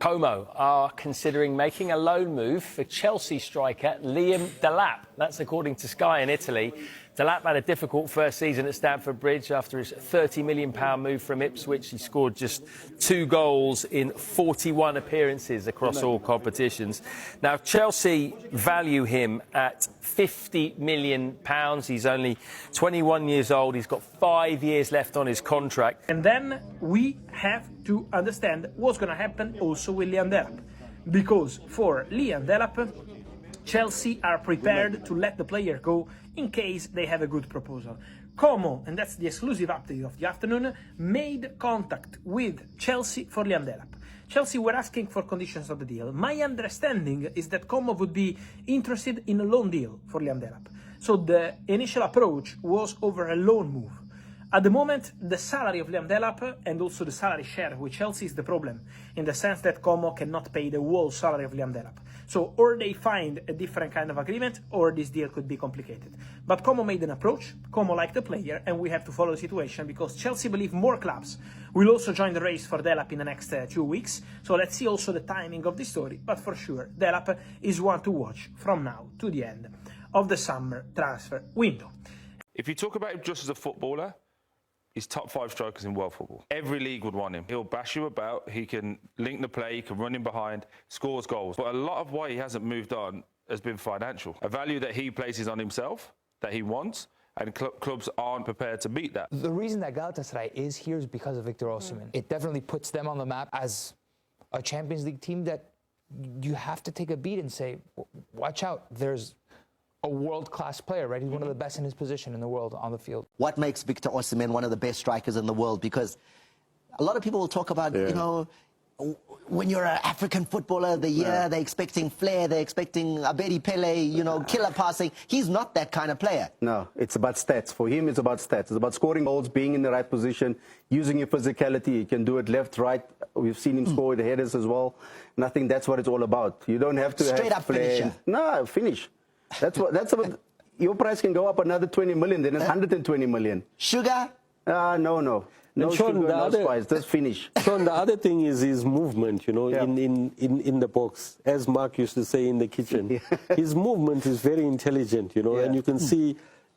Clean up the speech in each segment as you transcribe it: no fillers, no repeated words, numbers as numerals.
Como are considering making a loan move for Chelsea striker Liam Delap. That's according to Sky in Italy. Delap had a difficult first season at Stamford Bridge after his £30 million move from Ipswich. He scored just 2 goals in 41 appearances across all competitions. Now, Chelsea value him at £50 million. He's only 21 years old. He's got 5 years left on his contract. And then we have to understand what's going to happen also with Liam Delap. Because for Liam Delap, Chelsea are prepared to let the player go in case they have a good proposal. Como, and that's the exclusive update of the afternoon, made contact with Chelsea for Liam Delap. Chelsea were asking for conditions of the deal. My understanding is that Como would be interested in a loan deal for Liam Delap. So the initial approach was over a loan move. At the moment, the salary of Liam Delap and also the salary share with Chelsea is the problem, in the sense that Como cannot pay the whole salary of Liam Delap. So or they find a different kind of agreement, or this deal could be complicated. But Como made an approach, Como liked the player, and we have to follow the situation because Chelsea believe more clubs will also join the race for Delap in the next 2 weeks. So let's see also the timing of this story, but for sure, Delap is one to watch from now to the end of the summer transfer window. If you talk about him just as a footballer, he's top 5 strikers in world football. Every league would want him. He'll bash you about, he can link the play, he can run in behind, scores goals. But a lot of why he hasn't moved on has been financial. A value that he places on himself, that he wants, and clubs aren't prepared to meet that. The reason that Galatasaray is here is because of Victor Osimhen. It definitely puts them on the map as a Champions League team that you have to take a beat and say, watch out, there's a world-class player, right? He's one of the best in his position in the world on the field. What makes Victor Osimhen one of the best strikers in the world? Because a lot of people will talk about, you know, when you're an African footballer of the year, they're expecting flair, they're expecting Abedi Pele, you know, killer passing. He's not that kind of player. No, it's about stats. For him, it's about stats. It's about scoring goals, being in the right position, using your physicality. He can do it left, right. We've seen him score the headers as well. And I think that's what it's all about. You don't have to Straight have up flair. finisher. No, finish. That's what your price can go up another 20 million, then it's 120 million. Sugar? No Sean, sugar, no spice, just finish. Sean, the other thing is his movement, you know, in the box, as Mark used to say in the kitchen. His movement is very intelligent, you know, and you can see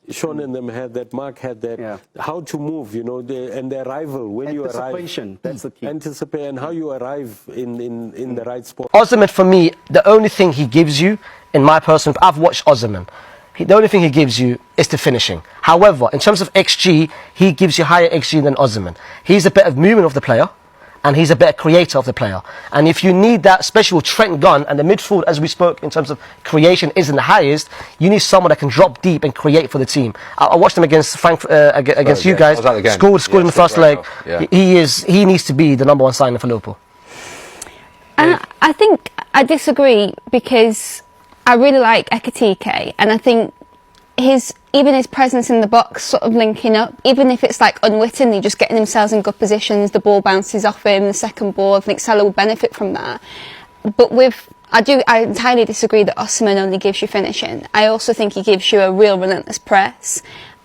Sean and them had that, Mark had that, how to move, you know, and the arrival, when you arrive. Anticipation, that's the key. Anticipate, and how you arrive in the right spot. Osimhen, for me, the only thing he gives you, in my personal, I've watched Osimhen. The only thing he gives you is the finishing. However, in terms of XG, he gives you higher XG than Osimhen. He's a better movement of the player, and he's a better creator of the player. And if you need that, especially with Trent Gunn, and the midfield, as we spoke, in terms of creation isn't the highest, you need someone that can drop deep and create for the team. I watched him against against you guys. Scored in the first leg. He needs to be the #1 signing for Liverpool. And I think I disagree because I really like Ekitike, and I think even his presence in the box, sort of linking up, even if it's like unwittingly just getting themselves in good positions, the ball bounces off him, the second ball, I think Salah will benefit from that. But I entirely disagree that Osimhen only gives you finishing. I also think he gives you a real relentless press.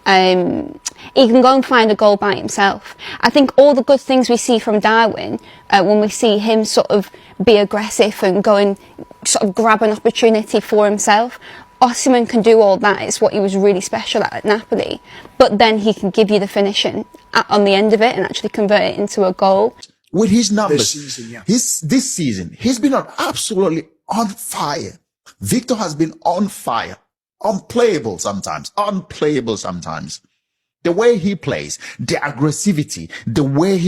He can go and find a goal by himself. I think all the good things we see from Darwin, when we see him sort of be aggressive and go and sort of grab an opportunity for himself, Osimhen can do all that. It's what he was really special at Napoli. But then he can give you the finishing on the end of it and actually convert it into a goal. With his numbers, this season, he's been absolutely on fire. Victor has been on fire. Unplayable sometimes. The way he plays, the aggressivity, the way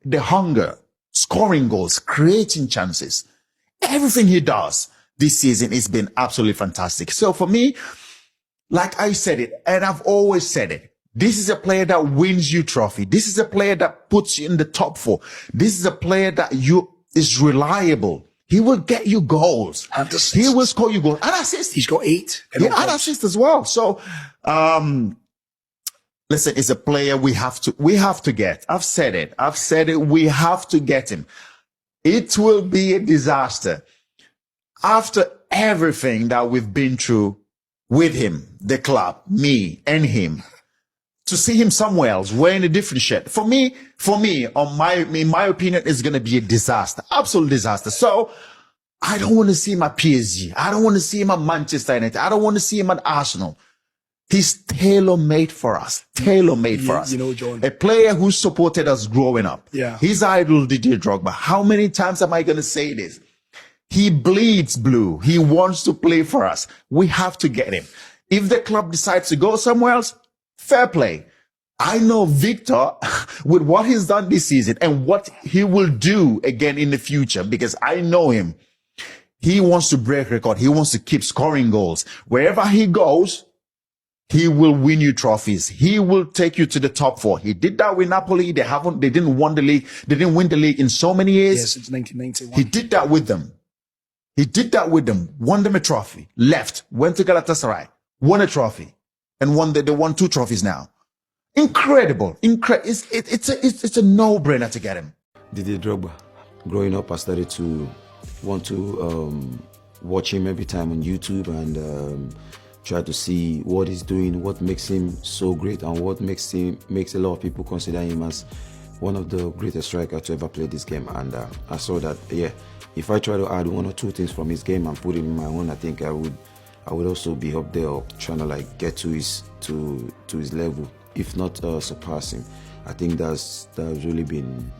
the hunger, scoring goals, creating chances, everything he does this season has been absolutely fantastic. So for me, like I said it, and I've always said it, this is a player that wins you trophy. This is a player that puts you in the top 4. This is a player that is reliable. He will get you goals. He will score you goals. And assists. He's got 8. And assists as well. So, listen, it's a player we have to get. I've said it. We have to get him. It will be a disaster. After everything that we've been through with him, the club, me and him, to see him somewhere else wearing a different shirt. For me, in my opinion, it's going to be a disaster, absolute disaster. So I don't want to see him at PSG. I don't want to see him at Manchester United. I don't want to see him at Arsenal. He's tailor-made for us. Tailor-made for us. You know, John. A player who supported us growing up. Yeah. His idol, Didier Drogba. How many times am I going to say this? He bleeds blue. He wants to play for us. We have to get him. If the club decides to go somewhere else, fair play. I know Victor, with what he's done this season and what he will do again in the future, because I know him. He wants to break record. He wants to keep scoring goals. Wherever he goes, he will win you trophies. He will take you to the top 4. He did that with Napoli. They didn't win the league. They didn't win the league in so many years. Yeah, since 1991. He did that with them. He did that with them. Won them a trophy. Left. Went to Galatasaray. Won a trophy. And they won 2 trophies now. Incredible. It's a no-brainer to get him. Didier Drogba. Growing up, I started to want to watch him every time on YouTube and try to see what he's doing, what makes him so great, and what makes a lot of people consider him as one of the greatest strikers to ever play this game. And I saw that, yeah, if I try to add 1 or 2 things from his game and put it in my own, I think I would also be up there, or trying to like get to his level, if not surpass him. I think that's really been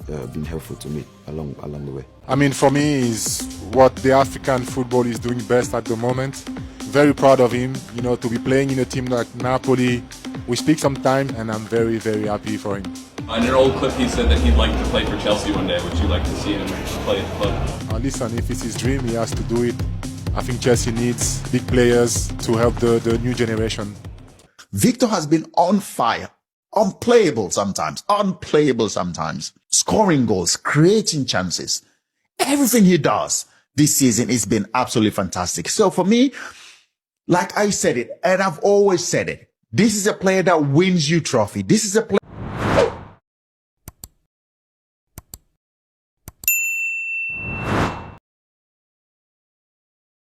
helpful to me along the way. I mean, for me, is what the African football is doing best at the moment. Very proud of him, you know, to be playing in a team like Napoli. We speak sometimes, and I'm very, very happy for him. In an old clip, he said that he'd like to play for Chelsea one day. Would you like to see him play at the club? Listen, if it's his dream, he has to do it. I think Chelsea needs big players to help the new generation. Victor has been on fire. Unplayable sometimes. Scoring goals, creating chances. Everything he does this season has been absolutely fantastic. So for me, like I said it, and I've always said it, this is a player that wins you trophy. This is a player